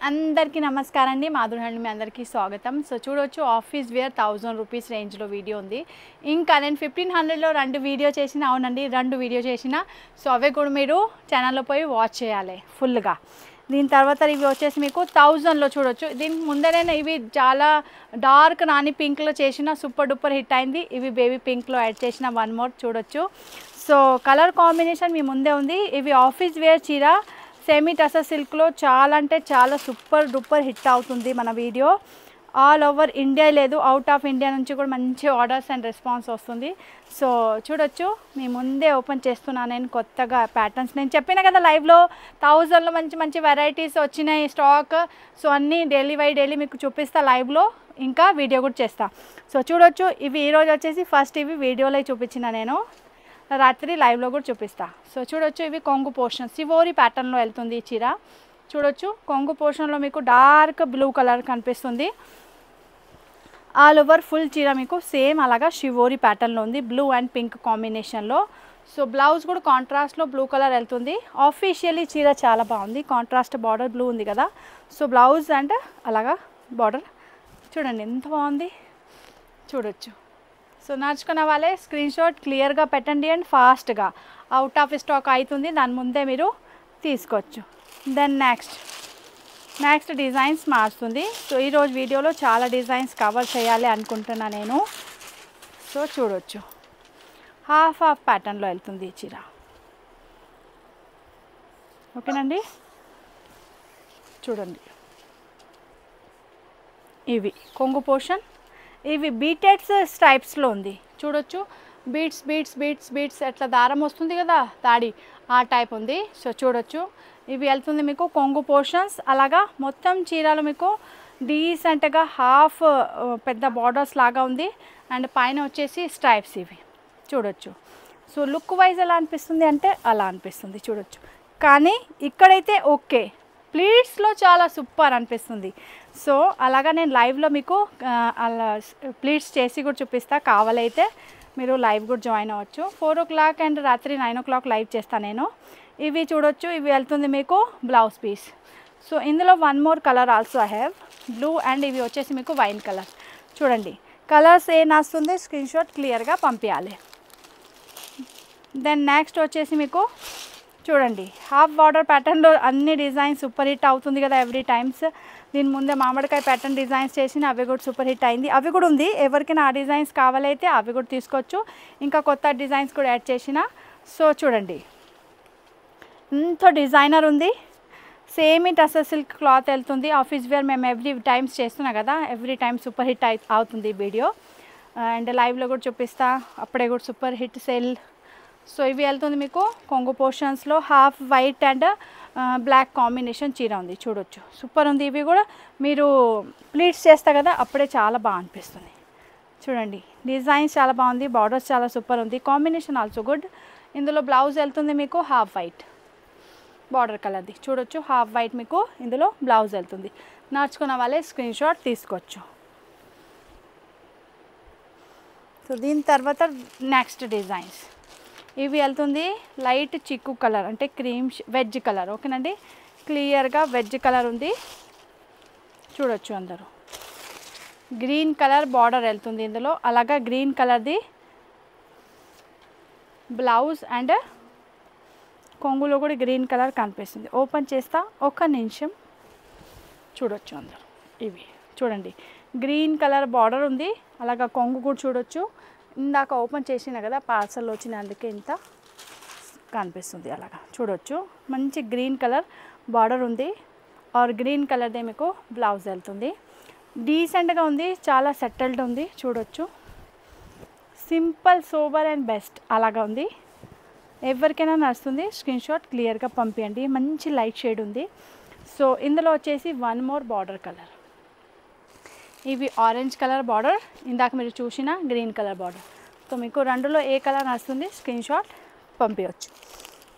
అందరికీ నమస్కారం అండి. మాధురి హ్యాండ్ మీ అందరికీ స్వాగతం. సో చూడొచ్చు ఆఫీస్ వేర్ 1000 రూపీస్ రేంజ్లో వీడియో ఉంది. ఇంకా నేను 1500లో 2 వీడియో చేసిన, అవునండి 2 వీడియో చేసిన. సో అవే కూడా మీరు ఛానల్లో పోయి వాచ్ చేయాలి ఫుల్గా. దీని తర్వాత ఇవి వచ్చేసి మీకు 1000లో చూడొచ్చు. దీనికి ముందరైనా ఇవి చాలా డార్క్ రాణి పింక్లో చేసిన సూపర్ డూపర్ హిట్ అయింది. ఇవి బేబీ పింక్లో యాడ్ చేసిన వన్ మోర్ చూడొచ్చు. సో కలర్ కాంబినేషన్ మీ ముందే ఉంది. ఇవి ఆఫీస్ వేర్ చీర సెమీ టసర్ సిల్క్లో చాలా అంటే చాలా సూపర్ డూపర్ హిట్ అవుతుంది మన వీడియో. ఆల్ ఓవర్ ఇండియా లేదు, అవుట్ ఆఫ్ ఇండియా నుంచి కూడా మంచి ఆర్డర్స్ అండ్ రెస్పాన్స్ వస్తుంది. సో చూడొచ్చు, మీ ముందే ఓపెన్ చేస్తున్నాను నేను కొత్తగా ప్యాటర్న్స్. నేను చెప్పిన కదా లైవ్లో 1000లో మంచి మంచి వెరైటీస్ వచ్చినాయి స్టాక్. సో అన్నీ డైలీ మీకు చూపిస్తా లైవ్లో, ఇంకా వీడియో కూడా చేస్తా. సో చూడొచ్చు, ఇవి ఈరోజు వచ్చేసి ఫస్ట్ ఇవి వీడియోలో చూపించిన నేను, రాత్రి లైవ్లో కూడా చూపిస్తా. సో చూడొచ్చు, ఇవి కొంగు పోర్షన్ సివోరి ప్యాటర్న్లో వెళ్తుంది ఈ చీర. చూడొచ్చు, కొంగు పోర్షన్లో మీకు డార్క్ బ్లూ కలర్ కనిపిస్తుంది. ఆల్ ఓవర్ ఫుల్ చీర మీకు సేమ్ అలాగా షివోరి ప్యాటర్న్లో ఉంది, బ్లూ అండ్ పింక్ కాంబినేషన్లో. సో బ్లౌజ్ కూడా కాంట్రాస్ట్లో బ్లూ కలర్ వెళ్తుంది. ఆఫీషియల్లీ చీర చాలా బాగుంది, కాంట్రాస్ట్ బార్డర్ బ్లూ ఉంది కదా. సో బ్లౌజ్ అండ్ అలాగా బార్డర్ చూడండి ఎంత బాగుంది, చూడొచ్చు. సో నడుచుకున్న వాళ్ళే స్క్రీన్ షాట్ క్లియర్గా పెట్టండి అండ్ ఫాస్ట్గా అవుట్ ఆఫ్ స్టాక్ అవుతుంది, దాని ముందే మీరు తీసుకోవచ్చు. దెన్ నెక్స్ట్ డిజైన్స్ మారుతుంది. సో ఈరోజు వీడియోలో చాలా డిజైన్స్ కవర్ చేయాలి అనుకుంటున్నా నేను. సో చూడొచ్చు, హాఫ్ ప్యాటర్న్లో వెళ్తుంది ఈ చీర. ఓకేనండి, చూడండి ఇవి కొంగు పోర్షన్. ఇవి బీటెడ్స్ స్ట్రైప్స్లో ఉంది చూడొచ్చు. బీట్స్ ఎట్లా దారం వస్తుంది కదా తాడి, ఆ టైప్ ఉంది. సో చూడొచ్చు, ఇవి వెళ్తుంది మీకు కొంగు పోర్షన్స్. అలాగా మొత్తం చీరలు మీకు డీసెంట్గా హాఫ్ పెద్ద బార్డర్స్ లాగా ఉంది. అండ్ పైన వచ్చేసి స్ట్రైప్స్ ఇవి చూడొచ్చు. సో లుక్ వైజ్ ఎలా అనిపిస్తుంది అంటే అలా అనిపిస్తుంది చూడొచ్చు. కానీ ఇక్కడైతే ఓకే, ప్లీట్స్లో చాలా సూపర్ అనిపిస్తుంది. సో అలాగా నేను లైవ్లో మీకు అలా ప్లీట్స్ చేసి కూడా చూపిస్తా, కావాలైతే మీరు లైవ్ కూడా జాయిన్ అవ్వచ్చు. 4 o'clock అండ్ రాత్రి 9 o'clock లైవ్ చేస్తాను నేను. ఇవి చూడొచ్చు, ఇవి వెళ్తుంది మీకు బ్లౌజ్ పీస్. సో ఇందులో one more colour also I have, blue and ఇవి వచ్చేసి మీకు వైన్ కలర్. చూడండి కలర్స్ ఏ నస్తుంది స్క్రీన్ షాట్ క్లియర్గా పంపించాలి. దెన్ నెక్స్ట్ వచ్చేసి మీకు చూడండి హాఫ్ బార్డర్ ప్యాటర్న్లో అన్ని డిజైన్స్ సూపర్ హిట్ అవుతుంది కదా ఎవ్రీ టైమ్స్. దీని ముందే మామిడికాయ ప్యాటర్న్ డిజైన్స్ చేసిన అవి కూడా సూపర్ హిట్ అయింది. అవి కూడా ఉంది, ఎవరికైనా ఆ డిజైన్స్ కావాలైతే అవి కూడా తీసుకోవచ్చు. ఇంకా కొత్త డిజైన్స్ కూడా యాడ్ చేసిన. సో చూడండి ఇంత డిజైనర్ ఉంది, సేమ్ టసర్ సిల్క్ క్లాత్ వెళ్తుంది. ఆఫీస్ వేర్ మేము ఎవ్రీ టైమ్స్ చేస్తున్నాం కదా, ఎవ్రీ టైమ్ సూపర్ హిట్ అవుతుంది వీడియో. అండ్ లైవ్లో కూడా చూపిస్తా, అప్పుడే కూడా సూపర్ హిట్ సెల్. సో ఇవి వెళ్తుంది మీకు కొంగు పోర్షన్స్లో half white and black combination చీర ఉంది చూడొచ్చు, సూపర్ ఉంది. ఇవి కూడా మీరు ప్లీట్స్ చేస్తా కదా అప్పుడే చాలా బాగా అనిపిస్తుంది. చూడండి డిజైన్స్ చాలా బాగుంది, బార్డర్స్ చాలా సూపర్ ఉంది, కాంబినేషన్ ఆల్సో గుడ్. ఇందులో బ్లౌజ్ వెళ్తుంది మీకు హాఫ్ వైట్ బార్డర్ కలర్ది చూడొచ్చు, హాఫ్ వైట్ మీకు ఇందులో బ్లౌజ్ వెళ్తుంది. నడుచుకున్న వాళ్ళే స్క్రీన్ షాట్ తీసుకోవచ్చు. సో దీని తర్వాత నెక్స్ట్ డిజైన్స్ ఇవి వెళ్తుంది లైట్ చిక్కు కలర్ అంటే క్రీమ్ వెజ్ కలర్. ఓకేనండి, క్లియర్గా వెజ్ కలర్ ఉంది చూడొచ్చు. అందరూ గ్రీన్ కలర్ బార్డర్ వెళ్తుంది ఇందులో, అలాగా గ్రీన్ కలర్ది బ్లౌజ్ అండ్ కొంగులో కూడా గ్రీన్ కలర్ కనిపిస్తుంది. ఓపెన్ చేస్తా ఒక్క నిమిషం, చూడొచ్చు అందరూ. ఇవి చూడండి గ్రీన్ కలర్ బార్డర్ ఉంది, అలాగా కొంగు కూడా చూడొచ్చు. ఇందాక ఓపెన్ చేసిన కదా పార్సల్ వచ్చిన, అందుకే ఇంత కనిపిస్తుంది. అలాగా చూడొచ్చు, మంచి గ్రీన్ కలర్ బార్డర్ ఉంది, ఆర్ గ్రీన్ కలర్దే మీకు బ్లౌజ్ వెళ్తుంది. డీసెంట్గా ఉంది, చాలా సెటిల్డ్ ఉంది చూడొచ్చు. సింపుల్ సోబర్ అండ్ బెస్ట్ అలాగా ఉంది, ఎవరికైనా నడుస్తుంది. స్క్రీన్ షాట్ క్లియర్గా పంపించండి. మంచి లైట్ షేడ్ ఉంది. సో ఇందులో వచ్చేసి వన్ మోర్ బార్డర్ కలర్, ఇవి ఆరెంజ్ కలర్ బార్డర్, ఇందాక మీరు చూసిన గ్రీన్ కలర్ బార్డర్. సో మీకు రెండులో ఏ కలర్ నడుస్తుంది స్క్రీన్ షాట్ పంపించవచ్చు.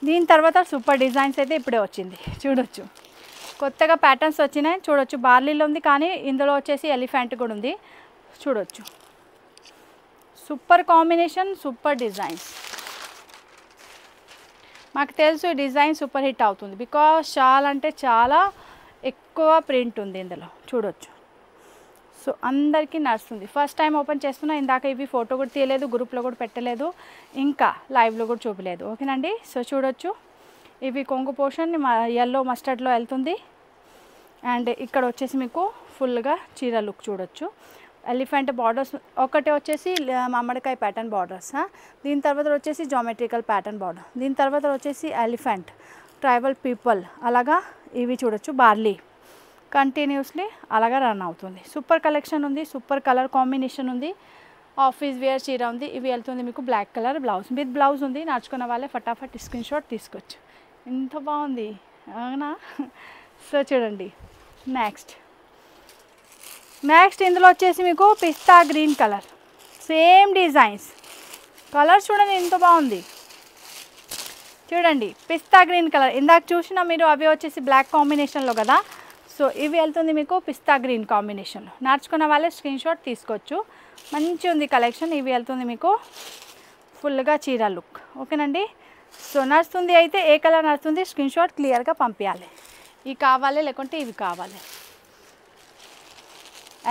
దీని తర్వాత సూపర్ డిజైన్స్ అయితే ఇప్పుడే వచ్చింది చూడొచ్చు, కొత్తగా ప్యాటర్న్స్ వచ్చినాయి చూడొచ్చు. బార్లీలో ఉంది, కానీ ఇందులో వచ్చేసి ఎలిఫెంట్ కూడా ఉంది చూడొచ్చు. Super combination, super designs. మాకు తెలుసు ఈ డిజైన్ సూపర్ హిట్ అవుతుంది, బికాస్ చాలా అంటే చాలా ఎక్కువ ప్రింట్ ఉంది ఇందులో చూడొచ్చు. సో అందరికీ నడుస్తుంది. ఫస్ట్ టైం ఓపెన్ చేస్తున్నా. ఇందాక ఇవి ఫోటో కూడా తీయలేదు, గ్రూప్లో కూడా పెట్టలేదు, ఇంకా లైవ్లో కూడా చూపలేదు. ఓకేనండి. సో చూడొచ్చు, ఇవి కొంగు పోర్షన్ ఎల్లో మస్టర్డ్లో వెళ్తుంది. అండ్ ఇక్కడ వచ్చేసి మీకు ఫుల్గా చీర లుక్ చూడొచ్చు. ఎలిఫెంట్ బార్డర్స్ ఒకటి వచ్చేసి మామిడికాయ ప్యాటర్న్ బార్డర్స్, దీని తర్వాత వచ్చేసి జామెట్రికల్ ప్యాటర్న్ బార్డర్, దీని తర్వాత వచ్చేసి ఎలిఫెంట్, ట్రైబల్ పీపుల్, అలాగా ఇవి చూడొచ్చు బార్లీ కంటిన్యూస్లీ అలాగా రన్ అవుతుంది. సూపర్ కలెక్షన్ ఉంది, సూపర్ కలర్ కాంబినేషన్ ఉంది. ఆఫీస్ వేర్ చీర ఉంది. ఇవి వెళ్తుంది మీకు black colour blouse, with blouse ఉంది. నడుచుకున్న వాళ్ళే ఫటాఫట్ స్క్రీన్ షాట్ తీసుకోవచ్చు. ఎంత బాగుంది అవునా. సో చూడండి, నెక్స్ట్ ఇందులో వచ్చేసి మీకు పిస్తా green colour, same designs. Colour చూడండి ఎంత బాగుంది. చూడండి పిస్తా గ్రీన్ కలర్, ఇందాక చూసినా మీరు అవి వచ్చేసి బ్లాక్ కాంబినేషన్లో కదా. సో ఇవి వెళ్తుంది మీకు పిస్తా గ్రీన్ కాంబినేషన్లో. నడుచుకున్న వాళ్ళే స్క్రీన్ షాట్ తీసుకోవచ్చు. మంచి ఉంది కలెక్షన్. ఇవి వెళ్తుంది మీకు ఫుల్గా చీర లుక్. ఓకేనండి. సో నడుస్తుంది అయితే ఏ కలర్ నడుస్తుంది స్క్రీన్ షాట్ క్లియర్గా పంపించాలి. ఇవి కావాలి లేకుంటే ఇవి కావాలి.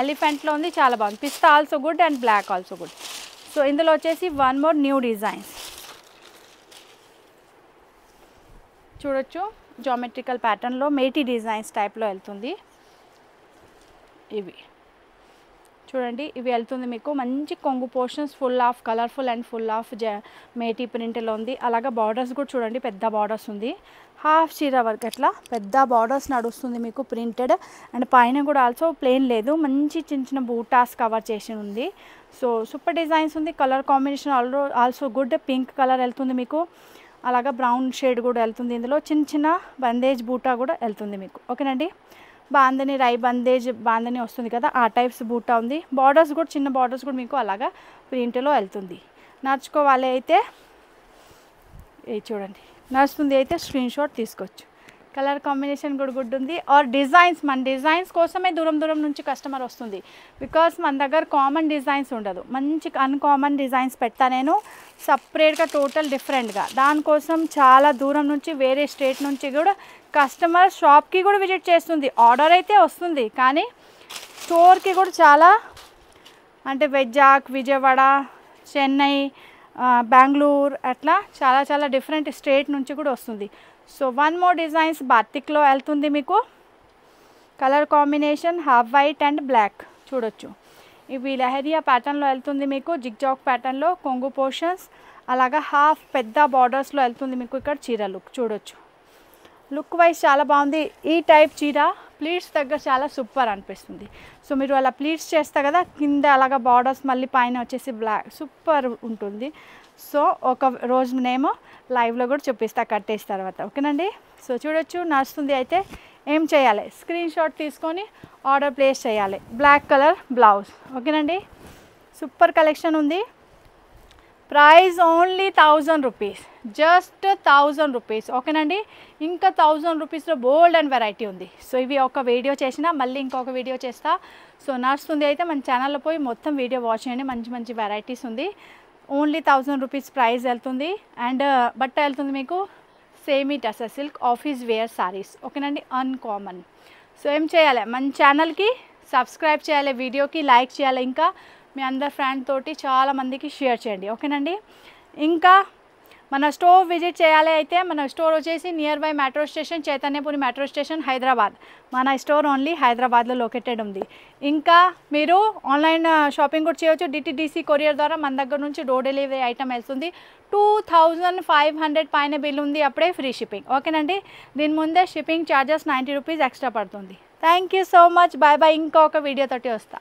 ఎలిఫెంట్లో ఉంది, చాలా బాగుంది. పిస్తా also good and black also good. So ఇందులో వచ్చేసి వన్ మోర్ న్యూ డిజైన్స్ చూడొచ్చు. జామెట్రికల్ ప్యాటర్న్లో మేటీ డిజైన్స్ టైప్లో వెళ్తుంది. ఇవి చూడండి, ఇవి వెళ్తుంది మీకు మంచి కొంగు portions, full of colourful and full of మేటీ ప్రింట్లో ఉంది. అలాగా బార్డర్స్ కూడా చూడండి, పెద్ద బార్డర్స్ ఉంది. హాఫ్ చీర వరకు అట్లా పెద్ద బార్డర్స్ నడుస్తుంది మీకు ప్రింటెడ్. అండ్ పైన కూడా ఆల్సో ప్లెయిన్ లేదు, మంచి చిన్న చిన్న బూటాస్ కవర్ చేసి ఉంది. సో సూపర్ డిజైన్స్ ఉంది. Colour combination also good. Pink colour వెళ్తుంది మీకు, అలాగా బ్రౌన్ షేడ్ కూడా వెళ్తుంది. ఇందులో చిన్న చిన్న బందేజ్ బూటా కూడా వెళ్తుంది మీకు. ఓకేనండి. బాందని రై బందేజ్ బాందని వస్తుంది కదా, ఆ టైప్స్ బూటా ఉంది. బార్డర్స్ కూడా చిన్న బార్డర్స్ కూడా మీకు అలాగా ప్రింట్లో వెళ్తుంది. నడుచుకోవాలి అయితే ఇది చూడండి, నడుస్తుంది అయితే స్క్రీన్ షాట్ తీసుకోవచ్చు. కలర్ కాంబినేషన్ కూడా గుడ్ ఉంది. ఆర్ డిజైన్స్, మన డిజైన్స్ కోసమే దూరం దూరం నుంచి కస్టమర్ వస్తుంది. బికాస్ మన దగ్గర కామన్ డిజైన్స్ ఉండదు. మంచి అన్కామన్ డిజైన్స్ పెడతా నేను సపరేట్గా, టోటల్ డిఫరెంట్గా. దానికోసం చాలా దూరం నుంచి, వేరే స్టేట్ నుంచి కూడా కస్టమర్ షాప్కి కూడా విజిట్ చేస్తుంది. ఆర్డర్ అయితే వస్తుంది, కానీ స్టోర్కి కూడా చాలా, అంటే వైజాగ్, విజయవాడ, చెన్నై, బెంగళూరు అట్లా చాలా చాలా డిఫరెంట్ స్టేట్ నుంచి కూడా వస్తుంది. సో వన్ మోర్ డిజైన్స్ బాతిక్లో వెళ్తుంది మీకు. Colour combination half white and black చూడొచ్చు. ఇవి లహరియా ప్యాటర్న్లో వెళ్తుంది మీకు, జిగ్జాగ్ ప్యాటర్న్లో కొంగు పోర్షన్స్, అలాగా హాఫ్ పెద్ద బార్డర్స్లో వెళ్తుంది మీకు. ఇక్కడ చీర లుక్ చూడొచ్చు. లుక్ వైజ్ చాలా బాగుంది. ఈ టైప్ చీర ప్లీట్స్ దగ్గర చాలా సూపర్ అనిపిస్తుంది. సో మీరు అలా ప్లీట్స్ చేస్తా కదా, కింద అలాగా బార్డర్స్, మళ్ళీ పైన వచ్చేసి బ్లాక్, సూపర్ ఉంటుంది. సో ఒక రోజు నేమో లైవ్లో కూడా చూపిస్తా కట్టేసిన తర్వాత. ఓకేనండి. సో చూడొచ్చు, నడుస్తుంది అయితే ఏం చేయాలి, స్క్రీన్ షాట్ తీసుకొని ఆర్డర్ ప్లేస్ చేయాలి. Black colour blouse. ఓకేనండి. సూపర్ కలెక్షన్ ఉంది. Price only 1000 rupees, just 1000 rupees. ఓకేనండి. ఇంకా 1000 రూపీస్లో బోల్డ్ అండ్ వెరైటీ ఉంది. సో ఇవి ఒక వీడియో చేసినా మళ్ళీ ఇంకొక వీడియో చేస్తా. సో నడుస్తుంది అయితే మన ఛానల్లో పోయి మొత్తం వీడియో వాచ్ చేయండి. మంచి మంచి వెరైటీస్ ఉంది. ఓన్లీ 1000 రూపీస్ ప్రైస్ వెళ్తుంది. అండ్ బట్ట వెళ్తుంది మీకు semi tussar silk office wear sarees. ఓకేనండి. అన్కామన్. సో ఏం చేయాలి, మన ఛానల్కి సబ్స్క్రైబ్ చేయాలి, వీడియోకి లైక్ చేయాలి, ఇంకా మీ అందరి ఫ్రెండ్ తోటి చాలామందికి షేర్ చేయండి. ఓకేనండి. ఇంకా మన స్టోర్ విజిట్ చేయాలి అయితే మన స్టోర్ వచ్చేసి near by metro station, Chaitanyapuri metro station, Hyderabad. మన స్టోర్ ఓన్లీ హైదరాబాద్లో లొకేటెడ్ ఉంది. ఇంకా మీరు ఆన్లైన్ షాపింగ్ కూడా చేయవచ్చు. డిటీడీసీ కొరియర్ ద్వారా మన దగ్గర నుంచి డోర్ డెలివరీ ఐటమ్ వెళ్తుంది. 2500 పైన బిల్ ఉంది, అప్పుడే ఫ్రీ షిప్పింగ్. ఓకేనండి. దీని ముందే షిప్పింగ్ ఛార్జెస్ 90 రూపీస్ ఎక్స్ట్రా పడుతుంది. Thank you so much. Bye bye. ఇంకొక వీడియో తోటి వస్తా.